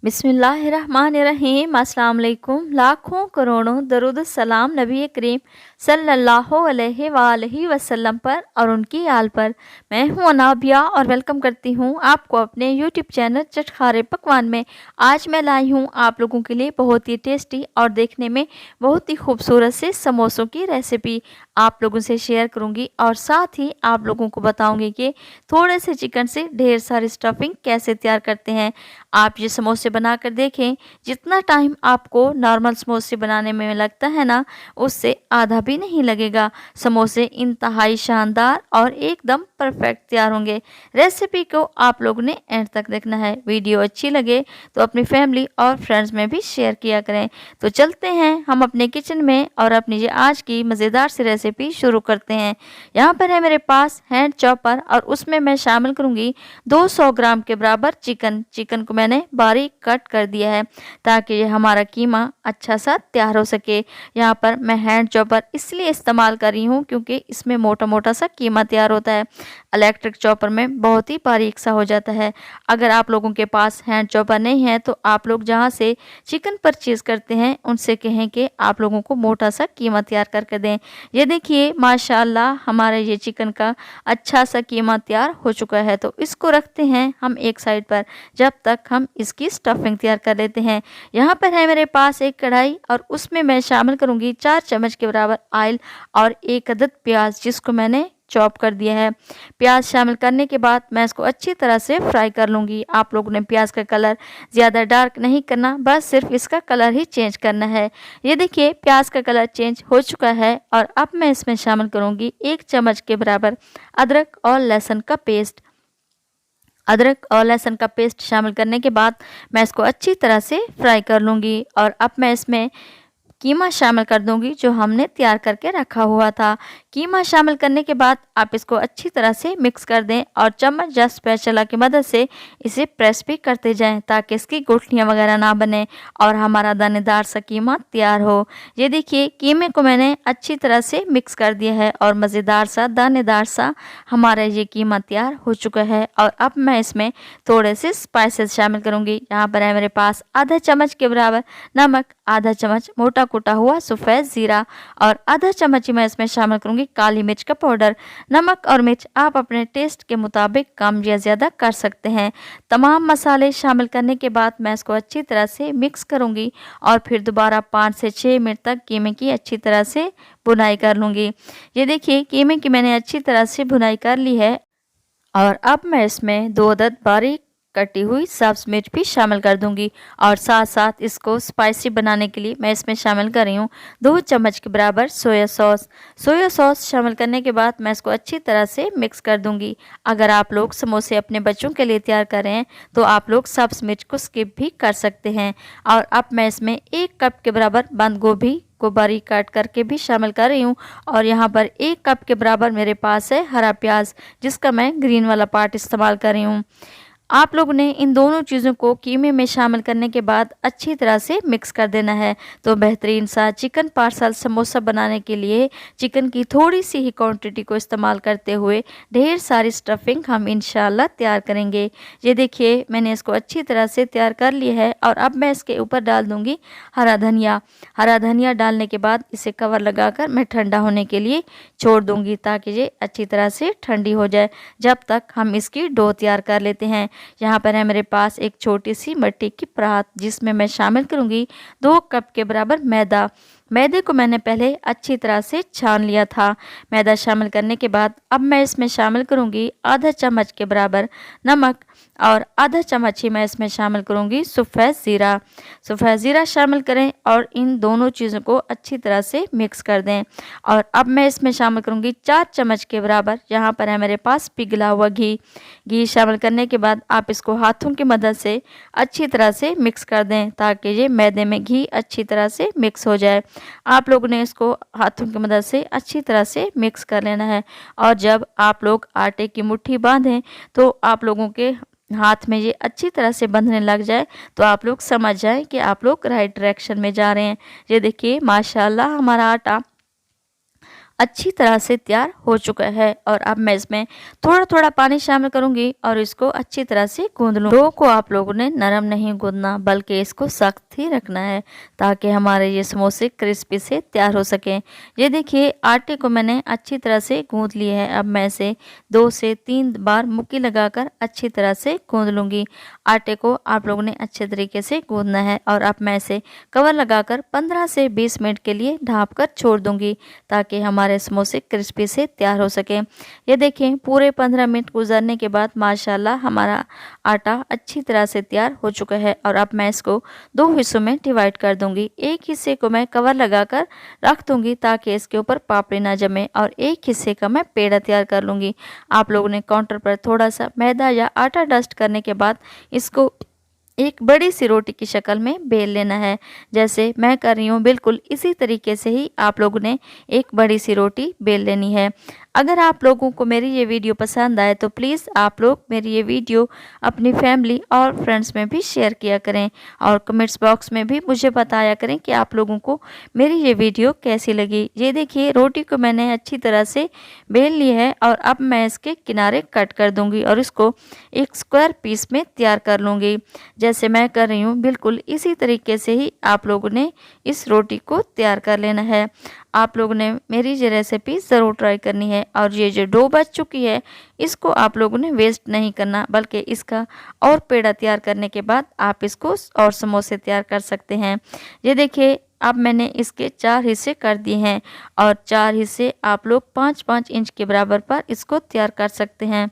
बिस्मिल्लाहिर्रहमानिर्रहीम। अस्सलाम वालेकुम। लाखों करोड़ों दरूद सलाम नबी करीम सल्लल्लाहु अलैहि वसल्लम पर और उनकी आल पर। मैं हूं अनाबिया और वेलकम करती हूं आपको अपने यूट्यूब चैनल चटखारे पकवान में। आज मैं लाई हूं आप लोगों के लिए बहुत ही टेस्टी और देखने में बहुत ही खूबसूरत से समोसों की रेसिपी आप लोगों से शेयर करूंगी और साथ ही आप लोगों को बताऊंगी कि थोड़े से चिकन से ढेर सारी स्टफिंग कैसे तैयार करते हैं। आप ये समोसे बनाकर देखें, जितना टाइम आपको नॉर्मल समोसे बनाने में लगता है ना, उससे आधा भी नहीं लगेगा। समोसे इंतहाई शानदार और एकदम परफेक्ट तैयार होंगे। रेसिपी को आप लोगों ने एंड तक देखना है। वीडियो अच्छी लगे तो अपनी फैमिली और फ्रेंड्स में भी शेयर किया करें। तो चलते हैं हम अपने किचन में और अपनी ये आज की मज़ेदार सी रेसिपी शुरू करते हैं। यहाँ पर है मेरे पास हैंड चॉपर और उसमें मैं शामिल करूँगी 200 ग्राम के बराबर चिकन को मैंने बारीक कट कर दिया है ताकि ये हमारा कीमा अच्छा सा तैयार हो सके। यहाँ पर मैं हैंड चॉपर इसलिए इस्तेमाल कर रही हूँ क्योंकि इसमें मोटा मोटा सा कीमा तैयार होता है। इलेक्ट्रिक चॉपर में बहुत ही बारीक सा हो जाता है। अगर आप लोगों के पास हैंड चॉपर नहीं है तो आप लोग जहाँ से चिकन परचेज करते हैं उनसे कहें कि आप लोगों को मोटा सा कीमा तैयार करके दें। ये देखिए माशाल्लाह हमारे ये चिकन का अच्छा सा कीमा तैयार हो चुका है। तो इसको रखते हैं हम एक साइड पर जब तक हम इसकी स्टफिंग तैयार कर लेते हैं। यहाँ पर है मेरे पास एक कढ़ाई और उसमें मैं शामिल करूँगी 4 चम्मच के बराबर ऑयल और 1 अदद प्याज जिसको मैंने चॉप कर दिया है। प्याज शामिल करने के बाद मैं इसको अच्छी तरह से फ्राई कर लूँगी। आप लोगों ने प्याज का कलर ज़्यादा डार्क नहीं करना, बस सिर्फ इसका कलर ही चेंज करना है। ये देखिए प्याज का कलर चेंज हो चुका है और अब मैं इसमें शामिल करूँगी 1 चम्मच के बराबर अदरक और लहसुन का पेस्ट। अदरक और लहसुन का पेस्ट शामिल करने के बाद मैं इसको अच्छी तरह से फ्राई कर लूँगी और अब मैं इसमें कीमा शामिल कर दूंगी जो हमने तैयार करके रखा हुआ था। कीमा शामिल करने के बाद आप इसको अच्छी तरह से मिक्स कर दें और चम्मच या स्पैचुला की मदद से इसे प्रेस भी करते जाएं ताकि इसकी गुठलियाँ वगैरह ना बने और हमारा दानेदार सा कीमा तैयार हो। ये देखिए कीमे को मैंने अच्छी तरह से मिक्स कर दिया है और मज़ेदार सा दानेदार सा हमारा ये कीमा तैयार हो चुका है। और अब मैं इसमें थोड़े से स्पाइसेस शामिल करूँगी। यहाँ पर है मेरे पास आधा चम्मच के बराबर नमक, आधा चम्मच मोटा कुटा हुआ सफ़ेद ज़ीरा और आधा चम्मच ही मैं इसमें शामिल करूँगी काली मिर्च का पाउडर। नमक और मिर्च आप अपने टेस्ट के मुताबिक कम या ज़्यादा कर सकते हैं। तमाम मसाले शामिल करने के बाद मैं इसको अच्छी तरह से मिक्स करूँगी और फिर दोबारा 5 से 6 मिनट तक कीमे की अच्छी तरह से भुनाई कर लूँगी। ये देखिए कीमे की मैंने अच्छी तरह से भुनाई कर ली है और अब मैं इसमें 2 अदद बारीक कटी हुई सब्ज मिर्च भी शामिल कर दूंगी और साथ साथ इसको स्पाइसी बनाने के लिए मैं इसमें शामिल कर रही हूँ 2 चम्मच के बराबर सोया सॉस। सोया सॉस शामिल करने के बाद मैं इसको अच्छी तरह से मिक्स कर दूंगी। अगर आप लोग समोसे अपने बच्चों के लिए तैयार कर रहे हैं तो आप लोग सब्ज मिर्च को स्किप भी कर सकते हैं। और अब मैं इसमें 1 कप के बराबर बंद गोभी को बारीक काट करके भी शामिल कर रही हूँ और यहाँ पर 1 कप के बराबर मेरे पास है हरा प्याज जिसका मैं ग्रीन वाला पार्ट इस्तेमाल कर रही हूँ। आप लोग ने इन दोनों चीज़ों को कीमे में शामिल करने के बाद अच्छी तरह से मिक्स कर देना है। तो बेहतरीन सा चिकन पार्सल समोसा बनाने के लिए चिकन की थोड़ी सी ही क्वांटिटी को इस्तेमाल करते हुए ढेर सारी स्टफिंग हम इंशाल्लाह तैयार करेंगे। ये देखिए मैंने इसको अच्छी तरह से तैयार कर लिया है और अब मैं इसके ऊपर डाल दूँगी हरा धनिया। हरा धनिया डालने के बाद इसे कवर लगाकर मैं ठंडा होने के लिए छोड़ दूँगी ताकि ये अच्छी तरह से ठंडी हो जाए। जब तक हम इसकी डो तैयार कर लेते हैं। यहाँ पर है मेरे पास एक छोटी सी मिट्टी की परात जिसमें मैं शामिल करूँगी 2 कप के बराबर मैदा। मैदे को मैंने पहले अच्छी तरह से छान लिया था। मैदा शामिल करने के बाद अब मैं इसमें शामिल करूँगी आधा चम्मच के बराबर नमक और आधा चम्मच ही मैं इसमें शामिल करूँगी सफ़ेद ज़ीरा। सफ़ेद ज़ीरा शामिल करें और इन दोनों चीज़ों को अच्छी तरह से मिक्स कर दें। और अब मैं इसमें शामिल करूँगी 4 चम्मच के बराबर, यहाँ पर है मेरे पास पिघला हुआ घी शामिल करने के बाद आप इसको हाथों की मदद से अच्छी तरह से मिक्स कर दें ताकि ये मैदे में घी अच्छी तरह से मिक्स हो जाए। आप लोगों ने इसको हाथों की मदद से अच्छी तरह से मिक्स कर लेना है। और जब आप लोग आटे की मुट्ठी बांधें तो आप लोगों के हाथ में ये अच्छी तरह से बंधने लग जाए तो आप लोग समझ जाएं कि आप लोग राइट डायरेक्शन में जा रहे हैं। ये देखिए माशाल्लाह हमारा आटा अच्छी तरह से तैयार हो चुका है। और अब मैं इसमें थोड़ा थोड़ा पानी शामिल करूंगी और इसको अच्छी तरह से गूंद लूँ। डो को आप लोगों ने नरम नहीं गूंदना बल्कि इसको सख्त ही रखना है ताकि हमारे ये समोसे क्रिस्पी से तैयार हो सकें। ये देखिए आटे को मैंने अच्छी तरह से गूंद लिया है। अब मैं इसे 2 से 3 बार मुक्की लगाकर अच्छी तरह से गूंद लूँगी। आटे को आप लोगों ने अच्छे तरीके से गूंदना है। और अब मैं इसे कवर लगाकर 15 से 20 मिनट के लिए ढाँप कर छोड़ दूँगी ताकि हमारे समोसे क्रिस्पी से तैयार हो सके। ये देखें पूरे 15 मिनट गुजरने के बाद माशाल्लाह हमारा आटा अच्छी तरह से तैयार हो चुका है। और अब मैं इसको 2 हिस्सों में डिवाइड कर दूंगी। एक हिस्से को मैं कवर लगाकर रख दूंगी ताकि इसके ऊपर पापड़ी ना जमे और एक हिस्से का मैं पेड़ा तैयार कर लूँगी। आप लोगों ने काउंटर पर थोड़ा सा मैदा या आटा डस्ट करने के बाद इसको एक बड़ी सी रोटी की शक्ल में बेल लेना है। जैसे मैं कर रही हूँ बिल्कुल इसी तरीके से ही आप लोगों ने एक बड़ी सी रोटी बेल लेनी है। अगर आप लोगों को मेरी ये वीडियो पसंद आए तो प्लीज़ आप लोग मेरी ये वीडियो अपनी फैमिली और फ्रेंड्स में भी शेयर किया करें और कमेंट्स बॉक्स में भी मुझे बताया करें कि आप लोगों को मेरी ये वीडियो कैसी लगी। ये देखिए रोटी को मैंने अच्छी तरह से बेल ली है और अब मैं इसके किनारे कट कर दूंगी और इसको एक स्क्वायर पीस में तैयार कर लूँगी। जैसे मैं कर रही हूँ बिल्कुल इसी तरीके से ही आप लोगों ने इस रोटी को तैयार कर लेना है। आप लोगों ने मेरी ये रेसिपी ज़रूर ट्राई करनी है। और ये जो डो बच चुकी है इसको आप लोगों ने वेस्ट नहीं करना बल्कि इसका और पेड़ा तैयार करने के बाद आप इसको और समोसे तैयार कर सकते हैं। ये देखिए अब मैंने इसके 4 हिस्से कर दिए हैं और 4 हिस्से आप लोग 5-5 इंच के बराबर पर इसको तैयार कर सकते हैं।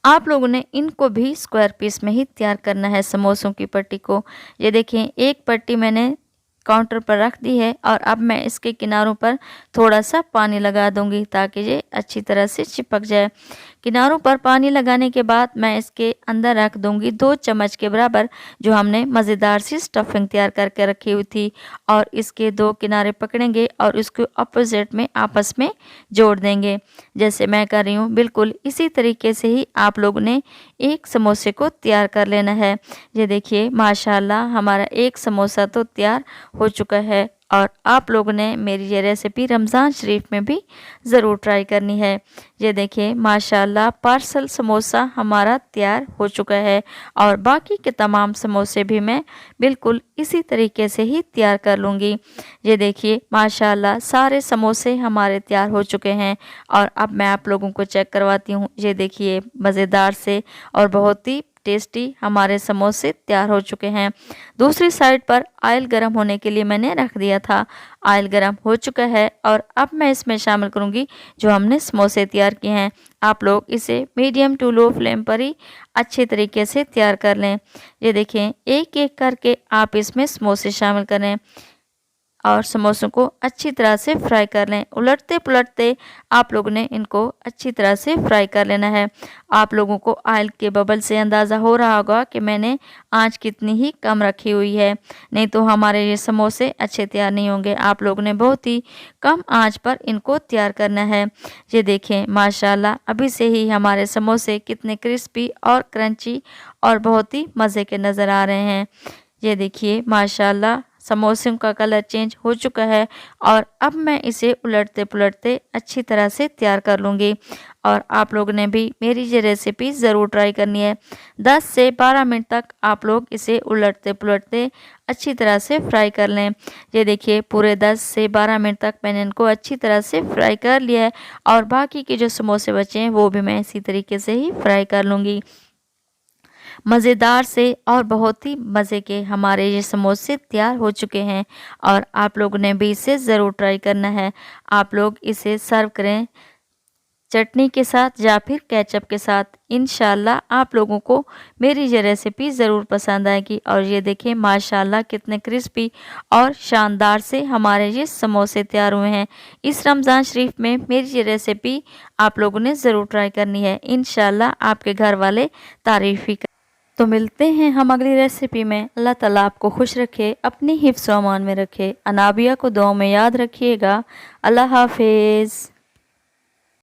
आप लोगों ने इनको भी स्क्वायर पीस में ही तैयार करना है समोसों की पट्टी को। ये देखें एक पट्टी मैंने काउंटर पर रख दी है और अब मैं इसके किनारों पर थोड़ा सा पानी लगा दूंगी ताकि ये अच्छी तरह से चिपक जाए। किनारों पर पानी लगाने के बाद मैं इसके अंदर रख दूंगी 2 चम्मच के बराबर जो हमने मज़ेदार सी स्टफिंग तैयार करके रखी हुई थी और इसके 2 किनारे पकड़ेंगे और इसको अपोजिट में आपस में जोड़ देंगे। जैसे मैं कर रही हूँ बिल्कुल इसी तरीके से ही आप लोगों ने एक समोसे को तैयार कर लेना है। ये देखिए माशाल्लाह हमारा एक समोसा तो तैयार हो चुका है और आप लोगों ने मेरी ये रेसिपी रमज़ान शरीफ में भी ज़रूर ट्राई करनी है। ये देखिए माशाल्लाह पार्सल समोसा हमारा तैयार हो चुका है और बाकी के तमाम समोसे भी मैं बिल्कुल इसी तरीके से ही तैयार कर लूँगी। ये देखिए माशाल्लाह सारे समोसे हमारे तैयार हो चुके हैं और अब मैं आप लोगों को चेक करवाती हूँ। ये देखिए मज़ेदार से और बहुत ही टेस्टी हमारे समोसे तैयार हो चुके हैं। दूसरी साइड पर ऑयल गरम होने के लिए मैंने रख दिया था। ऑयल गरम हो चुका है और अब मैं इसमें शामिल करूंगी जो हमने समोसे तैयार किए हैं। आप लोग इसे मीडियम टू लो फ्लेम पर ही अच्छे तरीके से तैयार कर लें। ये देखें एक एक करके आप इसमें समोसे शामिल करें और समोसों को अच्छी तरह से फ्राई कर लें। उलटते पुलटते आप लोगों ने इनको अच्छी तरह से फ्राई कर लेना है। आप लोगों को ऑयल के बबल से अंदाज़ा हो रहा होगा कि मैंने आंच कितनी ही कम रखी हुई है, नहीं तो हमारे ये समोसे अच्छे तैयार नहीं होंगे। आप लोगों ने बहुत ही कम आंच पर इनको तैयार करना है। ये देखें माशाल्लाह अभी से ही हमारे समोसे कितने क्रिस्पी और क्रंची और बहुत ही मज़े के नज़र आ रहे हैं। ये देखिए माशाल्लाह समोसों का कलर चेंज हो चुका है और अब मैं इसे उलटते पुलटते अच्छी तरह से तैयार कर लूँगी। और आप लोगों ने भी मेरी ये रेसिपी ज़रूर ट्राई करनी है। 10 से 12 मिनट तक आप लोग इसे उलटते पुलटते अच्छी तरह से फ्राई कर लें। ये देखिए पूरे 10 से 12 मिनट तक मैंने इनको अच्छी तरह से फ्राई कर लिया है और बाकी के जो समोसे बचे हैं वो भी मैं इसी तरीके से ही फ्राई कर लूँगी। मज़ेदार से और बहुत ही मज़े के हमारे ये समोसे तैयार हो चुके हैं और आप लोगों ने भी इसे ज़रूर ट्राई करना है। आप लोग इसे सर्व करें चटनी के साथ या फिर केचप के साथ। इंशाल्लाह आप लोगों को मेरी ये रेसिपी ज़रूर पसंद आएगी। और ये देखें माशाल्लाह कितने क्रिस्पी और शानदार से हमारे ये समोसे तैयार हुए हैं। इस रमज़ान शरीफ में मेरी ये रेसिपी आप लोगों ने ज़रूर ट्राई करनी है। इंशाल्लाह आपके घर वाले तारीफ़ ही तो मिलते हैं हम अगली रेसिपी में। अल्लाह ताला आपको खुश रखे, अपनी हिफ्ज़ व अमान में रखे। अनाबिया को दुआ में याद रखिएगा। अल्लाह हाफिज़।